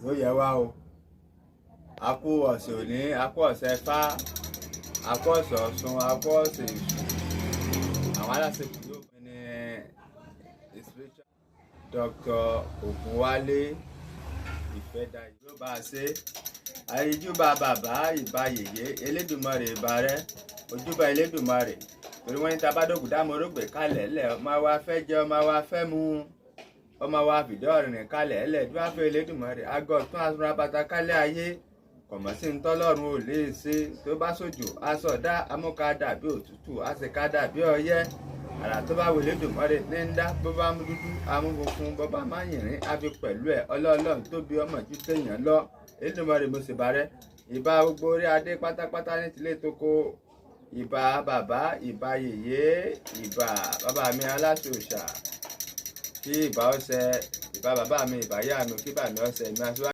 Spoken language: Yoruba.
ó yẹ wá o. A kú ọ̀sẹ̀ òní, a kú ọ̀sẹ̀ Ifá, a kú ọ̀sẹ̀ Ọ̀ṣun, a kú ọ̀sẹ̀ Èṣù. Àwọn aláṣẹ kìlọ̀ fún ní inspiration Dr. Ògúnwálé Ìfẹ́dayọ̀ ló bá a ṣe. Àyíjúbà bàbá ìbà yèyé Elédùmarè ìbà rẹ, ojúbà Elédùmarè. Torí wọ́n ní tabádọ́gùn dámọ̀rógbè kalẹ̀ lẹ̀, ọmọ wa fẹ́ jẹ, ọmọ wa fẹ́ mu, ọmọ wa fìdí ọ̀rìnrìn kalẹ̀ lẹ̀, bí wọ́n fẹ́ Elédùmarè. Agọ́ tún aṣọ bàtà kálẹ̀ ayé, kọ̀mọ̀ sí ń tọ́lọ́run ò lè ṣe. Tó bá sójò aṣọ dá amúka dàbí òtútù, àṣekà dàbí ọyẹ́. Àrà tó bá wọ Elédùmarè ní ń dá, bó bá mú dúdú amúfunfun, bó bá má yìnrín á fi pẹ̀lú ẹ̀. Ọlọ́run tóbi ọmọ ju téèyàn lọ. Elédùmarè mo sì bá rẹ. Ìbà gbogbo orí adé pátápátá ní tilé toko. Ìbà bàbá, ìbà yèyé, ìbà bàbá mi aláṣẹ òòṣà. Kí ìbà ọ̀sẹ̀, ìbà bàbá mi, ìbà ìyá mi, kí ìbà mi ọ̀sẹ̀ mi aṣọ.